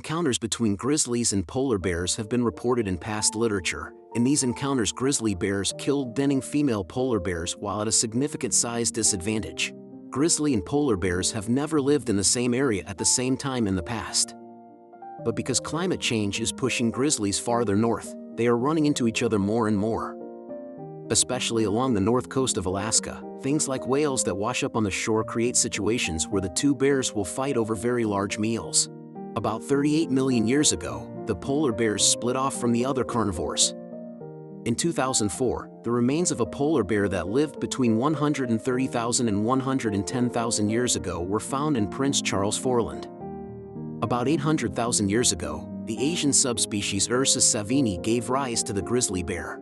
Encounters between grizzlies and polar bears have been reported in past literature. In these encounters, grizzly bears killed denning female polar bears while at a significant size disadvantage. Grizzly and polar bears have never lived in the same area at the same time in the past. But because climate change is pushing grizzlies farther north, they are running into each other more and more. Especially along the north coast of Alaska, things like whales that wash up on the shore create situations where the two bears will fight over very large meals. About 38 million years ago, the polar bears split off from the other carnivores. In 2004, the remains of a polar bear that lived between 130,000 and 110,000 years ago were found in Prince Charles Foreland. About 800,000 years ago, the Asian subspecies Ursus savini gave rise to the grizzly bear.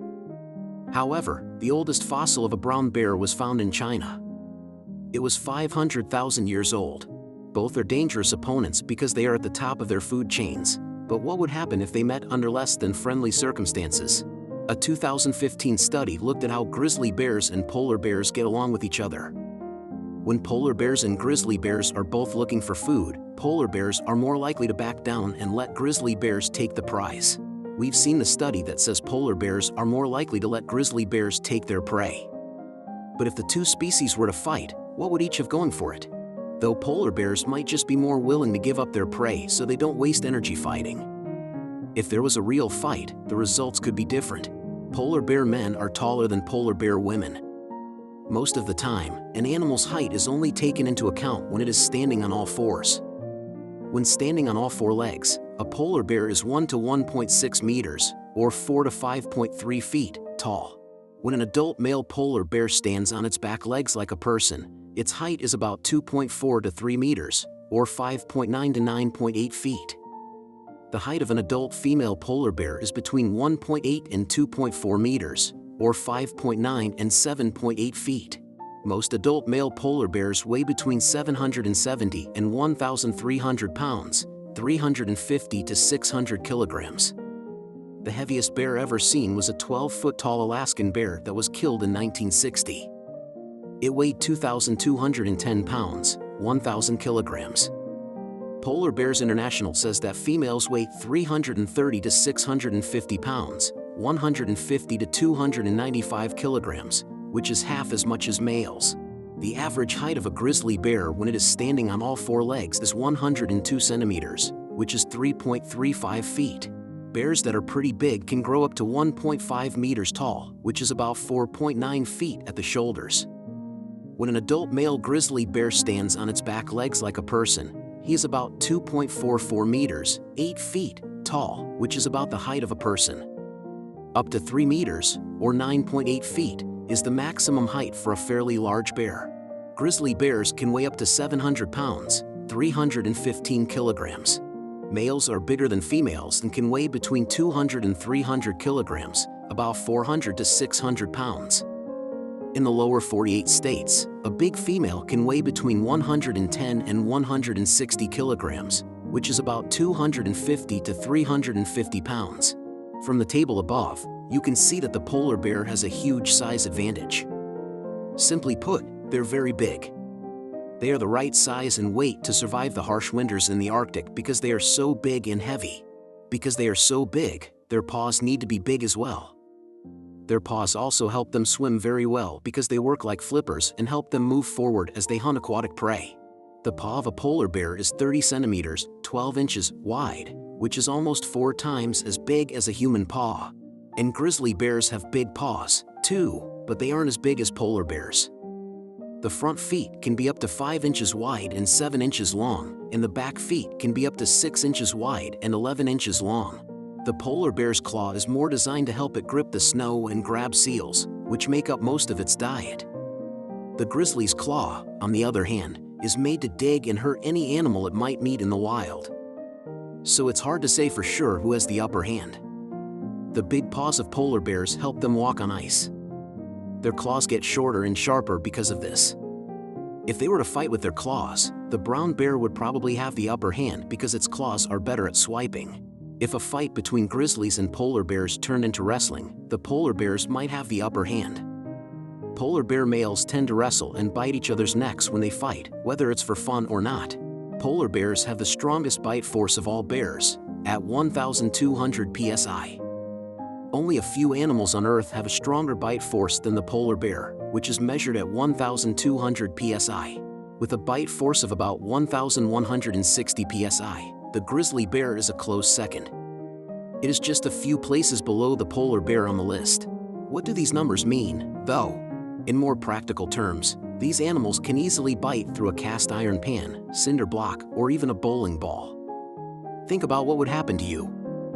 However, the oldest fossil of a brown bear was found in China. It was 500,000 years old. Both are dangerous opponents because they are at the top of their food chains. But what would happen if they met under less than friendly circumstances? A 2015 study looked at how grizzly bears and polar bears get along with each other. When polar bears and grizzly bears are both looking for food, polar bears are more likely to back down and let grizzly bears take the prize. We've seen the study that says polar bears are more likely to let grizzly bears take their prey. But if the two species were to fight, what would each have going for it? Though polar bears might just be more willing to give up their prey so they don't waste energy fighting. If there was a real fight, the results could be different. Polar bear men are taller than polar bear women. Most of the time, an animal's height is only taken into account when it is standing on all fours. When standing on all four legs, a polar bear is 1 to 1.6 meters, or 4 to 5.3 feet, tall. When an adult male polar bear stands on its back legs like a person, its height is about 2.4 to 3 meters, or 5.9 to 9.8 feet. The height of an adult female polar bear is between 1.8 and 2.4 meters, or 5.9 and 7.8 feet. Most adult male polar bears weigh between 770 and 1,300 pounds, 350 to 600 kilograms. The heaviest bear ever seen was a 12-foot-tall Alaskan bear that was killed in 1960. It weighed 2,210 pounds, 1,000 kilograms. Polar Bears International says that females weigh 330 to 650 pounds, 150 to 295 kilograms, which is half as much as males. The average height of a grizzly bear when it is standing on all four legs is 102 centimeters, which is 3.35 feet. Bears that are pretty big can grow up to 1.5 meters tall, which is about 4.9 feet at the shoulders. When an adult male grizzly bear stands on its back legs like a person, he is about 2.44 meters, 8 feet, tall, which is about the height of a person. Up to 3 meters, or 9.8 feet, is the maximum height for a fairly large bear. Grizzly bears can weigh up to 700 pounds, 315 kilograms. Males are bigger than females and can weigh between 200 and 300 kilograms, about 400 to 600 pounds. In the lower 48 states, a big female can weigh between 110 and 160 kilograms, which is about 250 to 350 pounds. From the table above, you can see that the polar bear has a huge size advantage. Simply put, they're very big. They are the right size and weight to survive the harsh winters in the Arctic because they are so big and heavy. Because they are so big, their paws need to be big as well. Their paws also help them swim very well because they work like flippers and help them move forward as they hunt aquatic prey. The paw of a polar bear is 30 centimeters, 12 inches wide, which is almost 4 times as big as a human paw. And grizzly bears have big paws, too, but they aren't as big as polar bears. The front feet can be up to 5 inches wide and 7 inches long, and the back feet can be up to 6 inches wide and 11 inches long. The polar bear's claw is more designed to help it grip the snow and grab seals, which make up most of its diet. The grizzly's claw, on the other hand, is made to dig and hurt any animal it might meet in the wild. So it's hard to say for sure who has the upper hand. The big paws of polar bears help them walk on ice. Their claws get shorter and sharper because of this. If they were to fight with their claws, the brown bear would probably have the upper hand because its claws are better at swiping. If a fight between grizzlies and polar bears turned into wrestling, the polar bears might have the upper hand. Polar bear males tend to wrestle and bite each other's necks when they fight, whether it's for fun or not. Polar bears have the strongest bite force of all bears, at 1,200 psi. Only a few animals on Earth have a stronger bite force than the polar bear, which is measured at 1,200 psi. With a bite force of about 1,160 psi, the grizzly bear is a close second. It is just a few places below the polar bear on the list. What do these numbers mean, though? In more practical terms, these animals can easily bite through a cast iron pan, cinder block, or even a bowling ball. Think about what would happen to you.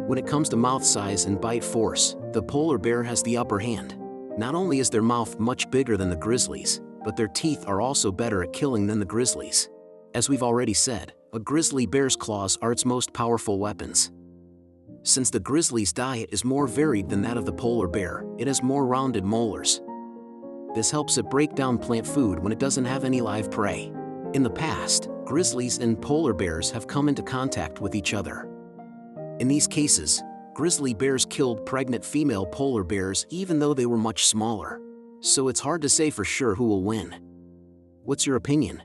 When it comes to mouth size and bite force, the polar bear has the upper hand. Not only is their mouth much bigger than the grizzlies, but their teeth are also better at killing than the grizzlies. As we've already said, a grizzly bear's claws are its most powerful weapons. Since the grizzly's diet is more varied than that of the polar bear, it has more rounded molars. This helps it break down plant food when it doesn't have any live prey. In the past, grizzlies and polar bears have come into contact with each other. In these cases, grizzly bears killed pregnant female polar bears even though they were much smaller. So it's hard to say for sure who will win. What's your opinion?